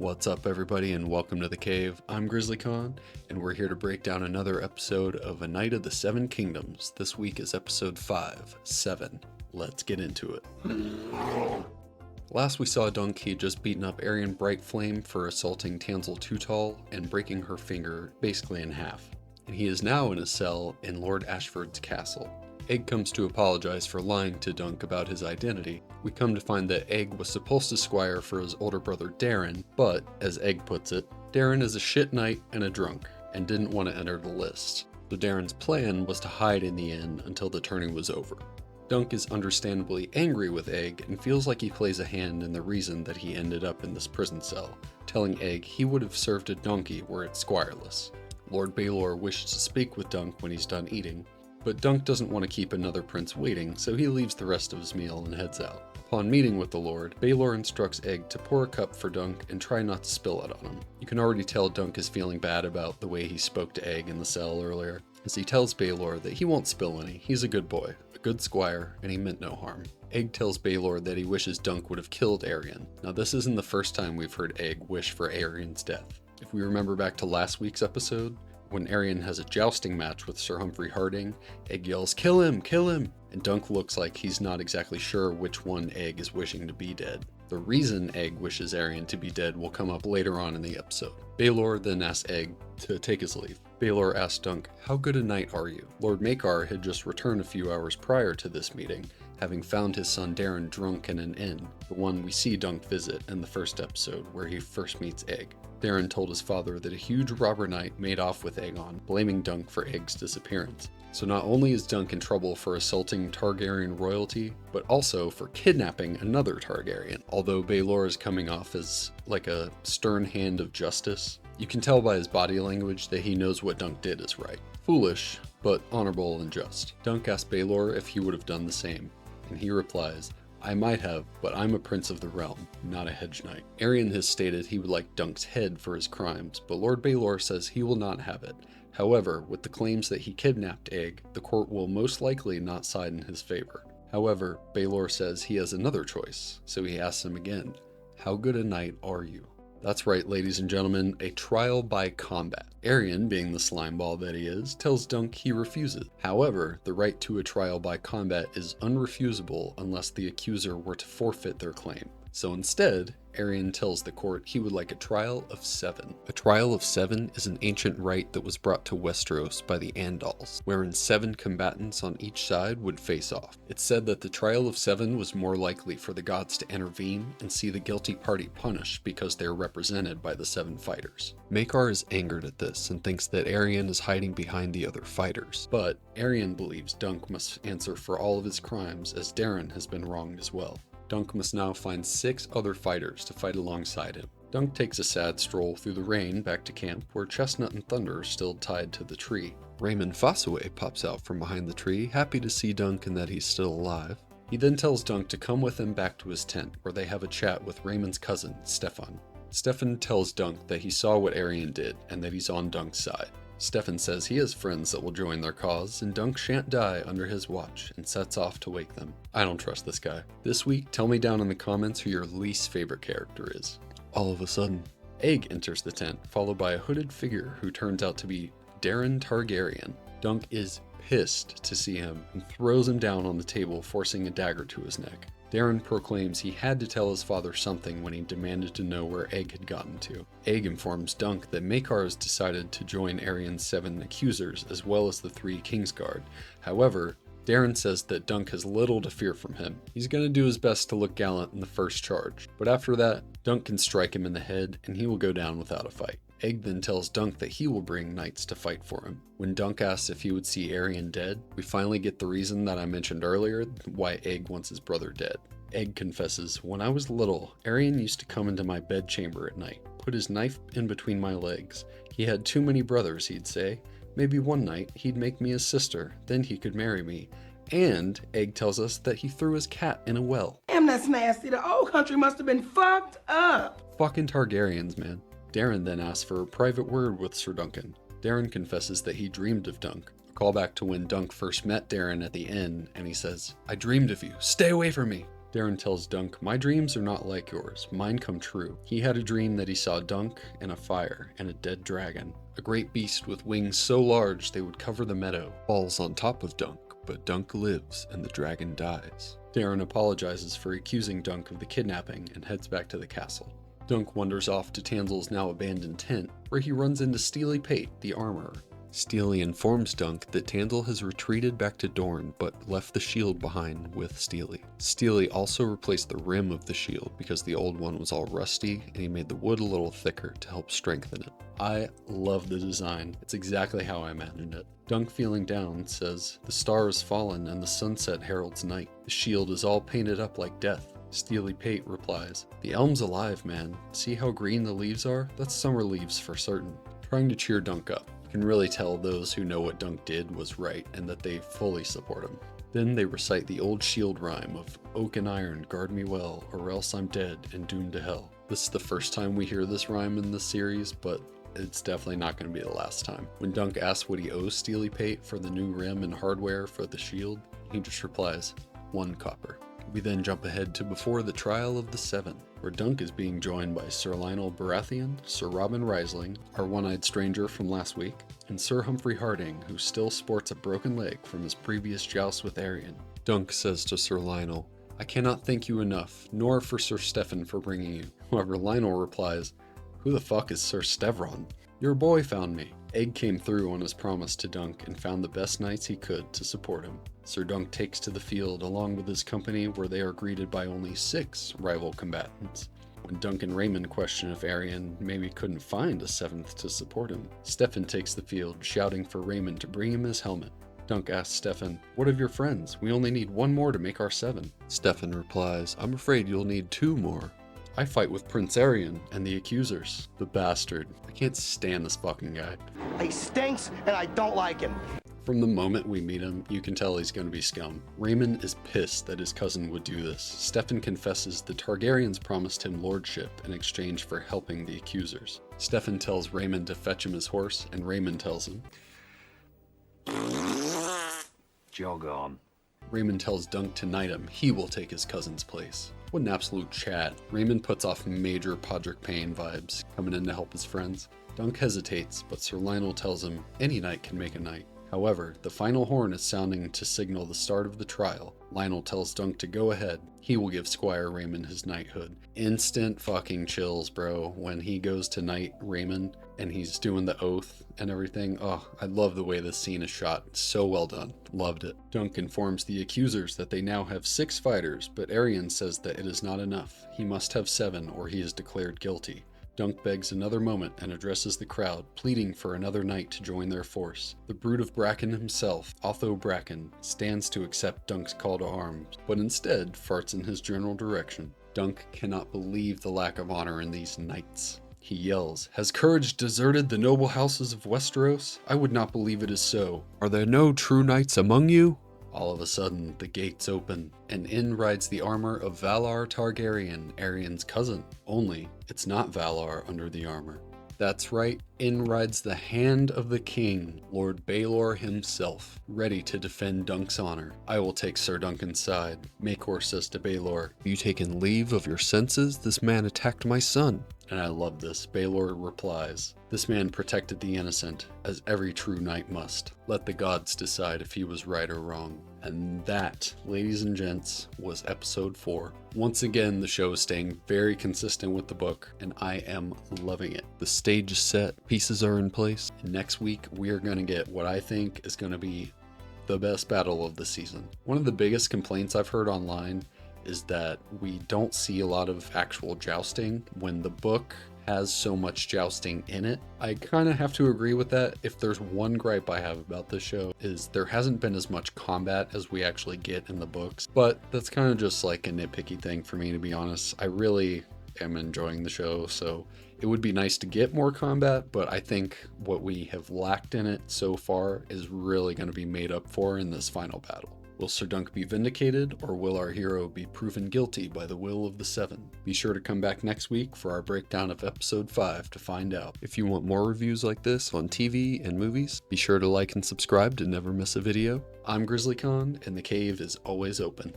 What's up, everybody, and welcome to the cave. I'm GrizzlyKaun, and we're here to break down another episode of A Night of the Seven Kingdoms. This week is episode 5, 7. Let's get into it. Last we saw Dunk, he had just beaten up Aryan Brightflame for assaulting Tansel Tootal and breaking her finger basically in half. And he is now in a cell in Lord Ashford's castle. Egg comes to apologize for lying to Dunk about his identity. We come to find that Egg was supposed to squire for his older brother Darren, but, as Egg puts it, Darren is a shit knight and a drunk, and didn't want to enter the list. So Darren's plan was to hide in the inn until the tourney was over. Dunk is understandably angry with Egg and feels like he plays a hand in the reason that he ended up in this prison cell, telling Egg he would have served a donkey were it squireless. Lord Baelor wishes to speak with Dunk when he's done eating, but Dunk doesn't want to keep another prince waiting, so he leaves the rest of his meal and heads out. Upon meeting with the Lord, Baelor instructs Egg to pour a cup for Dunk and try not to spill it on him. You can already tell Dunk is feeling bad about the way he spoke to Egg in the cell earlier, as he tells Baelor that he won't spill any, he's a good boy, a good squire, and he meant no harm. Egg tells Baelor that he wishes Dunk would have killed Aryan. Now this isn't the first time we've heard Egg wish for Aryan's death. If we remember back to last week's episode, when Aryan has a jousting match with Sir Humphrey Harding, Egg yells, "Kill him! Kill him!" And Dunk looks like he's not exactly sure which one Egg is wishing to be dead. The reason Egg wishes Aryan to be dead will come up later on in the episode. Baelor then asks Egg to take his leave. Baelor asks Dunk, "How good a knight are you?" Lord Maekar had just returned a few hours prior to this meeting, having found his son Darren drunk in an inn, the one we see Dunk visit in the first episode where he first meets Egg. Darren told his father that a huge robber knight made off with Aegon, blaming Dunk for Egg's disappearance. So not only is Dunk in trouble for assaulting Targaryen royalty, but also for kidnapping another Targaryen. Although Baelor is coming off as like a stern hand of justice, you can tell by his body language that he knows what Dunk did is right. Foolish, but honorable and just. Dunk asks Baelor if he would have done the same, and he replies, "I might have, but I'm a prince of the realm, not a hedge knight." Aryan has stated he would like Dunk's head for his crimes, but Lord Baelor says he will not have it. However, with the claims that he kidnapped Egg, the court will most likely not side in his favor. However, Baelor says he has another choice, so he asks him again, "How good a knight are you?" That's right, ladies and gentlemen, a trial by combat. Aryan, being the slimeball that he is, tells Dunk he refuses. However, the right to a trial by combat is unrefusable unless the accuser were to forfeit their claim. So instead, Aryan tells the court he would like a trial of 7. A trial of 7 is an ancient rite that was brought to Westeros by the Andals, wherein 7 combatants on each side would face off. It's said that the trial of 7 was more likely for the gods to intervene and see the guilty party punished because they are represented by the 7 fighters. Maekar is angered at this and thinks that Aryan is hiding behind the other fighters, but Aryan believes Dunk must answer for all of his crimes as Darren has been wronged as well. Dunk must now find 6 other fighters to fight alongside him. Dunk takes a sad stroll through the rain back to camp where Chestnut and Thunder are still tied to the tree. Raymond Fossaway pops out from behind the tree, happy to see Dunk and that he's still alive. He then tells Dunk to come with him back to his tent where they have a chat with Raymond's cousin, Stefan. Stefan tells Dunk that he saw what Aryan did and that he's on Dunk's side. Stefan says he has friends that will join their cause, and Dunk shan't die under his watch, and sets off to wake them. I don't trust this guy. This week, tell me down in the comments who your least favorite character is. All of a sudden, Egg enters the tent, followed by a hooded figure who turns out to be Darren Targaryen. Dunk is pissed to see him, and throws him down on the table, forcing a dagger to his neck. Darren proclaims he had to tell his father something when he demanded to know where Egg had gotten to. Egg informs Dunk that Maekar has decided to join Aryan's 7 accusers as well as the 3 Kingsguard. However, Darren says that Dunk has little to fear from him. He's going to do his best to look gallant in the first charge, but after that, Dunk can strike him in the head and he will go down without a fight. Egg then tells Dunk that he will bring knights to fight for him. When Dunk asks if he would see Aryan dead, we finally get the reason that I mentioned earlier why Egg wants his brother dead. Egg confesses, "When I was little, Aryan used to come into my bedchamber at night, put his knife in between my legs. He had too many brothers, he'd say. Maybe one night he'd make me his sister, then he could marry me." And Egg tells us that he threw his cat in a well. Damn, that's nasty. The old country must have been fucked up. Fucking Targaryens, man. Darren then asks for a private word with Sir Duncan. Darren confesses that he dreamed of Dunk. A callback to when Dunk first met Darren at the inn, and he says, "I dreamed of you. Stay away from me." Darren tells Dunk, "My dreams are not like yours. Mine come true." He had a dream that he saw Dunk and a fire and a dead dragon. A great beast with wings so large they would cover the meadow falls on top of Dunk, but Dunk lives and the dragon dies. Darren apologizes for accusing Dunk of the kidnapping and heads back to the castle. Dunk wanders off to Tansel's now abandoned tent, where he runs into Steely Pate, the armorer. Steely informs Dunk that Tansel has retreated back to Dorne, but left the shield behind with Steely. Steely also replaced the rim of the shield because the old one was all rusty, and he made the wood a little thicker to help strengthen it. I love the design. It's exactly how I imagined it. Dunk, feeling down, says, "The star has fallen and the sunset heralds night. The shield is all painted up like death." Steely Pate replies, "The elm's alive, man. See how green the leaves are? That's summer leaves for certain." Trying to cheer Dunk up. You can really tell those who know what Dunk did was right and that they fully support him. Then they recite the old shield rhyme of "Oak and iron, guard me well, or else I'm dead and doomed to hell." This is the first time we hear this rhyme in the series, but it's definitely not going to be the last time. When Dunk asks what he owes Steely Pate for the new rim and hardware for the shield, he just replies, 1 copper. We then jump ahead to before the trial of the Seven, where Dunk is being joined by Sir Lionel Baratheon, Sir Robin Risling, our one-eyed stranger from last week, and Sir Humphrey Harding, who still sports a broken leg from his previous joust with Aerion. Dunk says to Sir Lionel, "I cannot thank you enough, nor for Sir Stefan for bringing you." However, Lionel replies, "Who the fuck is Sir Stevron? Your boy found me." Egg came through on his promise to Dunk and found the best knights he could to support him. Sir Dunk takes to the field along with his company, where they are greeted by only 6 rival combatants. When Dunk and Raymond question if Aerion maybe couldn't find a 7th to support him, Stefan takes the field, shouting for Raymond to bring him his helmet. Dunk asks Stefan, "What of your friends? We only need 1 more to make our 7. Stefan replies, "I'm afraid you'll need 2 more. I fight with Prince Aerion and the accusers." The bastard. I can't stand this fucking guy. He stinks, and I don't like him. From the moment we meet him, you can tell he's going to be scum. Raymond is pissed that his cousin would do this. Stefan confesses the Targaryens promised him lordship in exchange for helping the accusers. Stefan tells Raymond to fetch him his horse, and Raymond tells him, "Jog on." Raymond tells Dunk to knight him. He will take his cousin's place. What an absolute chat. Raymond puts off major Podrick Payne vibes, coming in to help his friends. Dunk hesitates, but Sir Lionel tells him any knight can make a knight. However, the final horn is sounding to signal the start of the trial. Lionel tells Dunk to go ahead. He will give Squire Raymond his knighthood. Instant fucking chills, bro, when he goes to knight Raymond and he's doing the oath and everything. Oh, I love the way this scene is shot. So well done. Loved it. Dunk informs the accusers that they now have 6 fighters, but Aerion says that it is not enough. He must have 7 or he is declared guilty. Dunk begs another moment and addresses the crowd, pleading for another knight to join their force. The Brood of Bracken himself, Otho Bracken, stands to accept Dunk's call to arms, but instead farts in his general direction. Dunk cannot believe the lack of honor in these knights. He yells, "Has courage deserted the noble houses of Westeros? I would not believe it is so. Are there no true knights among you?" All of a sudden, the gates open, and in rides the armor of Valar Targaryen, Aerion's cousin. Only, it's not Valar under the armor. That's right, in rides the Hand of the King, Lord Baelor himself, ready to defend Dunk's honor. "I will take Sir Duncan's side." Maekor says to Baelor, "Have you taken leave of your senses? This man attacked my son." And I love this. Baelor replies, "This man protected the innocent, as every true knight must. Let the gods decide if he was right or wrong." And that, ladies and gents, was episode 4. Once again, the show is staying very consistent with the book, and I am loving it. The stage is set, pieces are in place, and next week we are going to get what I think is going to be the best battle of the season. One of the biggest complaints I've heard online is that we don't see a lot of actual jousting when the book has so much jousting in it. I kind of have to agree with that. If there's one gripe I have about this show is there hasn't been as much combat as we actually get in the books, but that's kind of just like a nitpicky thing for me, to be honest. I really am enjoying the show, so it would be nice to get more combat, but I think what we have lacked in it so far is really going to be made up for in this final battle. Will Sir Dunk be vindicated, or will our hero be proven guilty by the will of the 7? Be sure to come back next week for our breakdown of episode 5 to find out. If you want more reviews like this on TV and movies, be sure to like and subscribe to never miss a video. I'm GrizzlyKaun, and the cave is always open.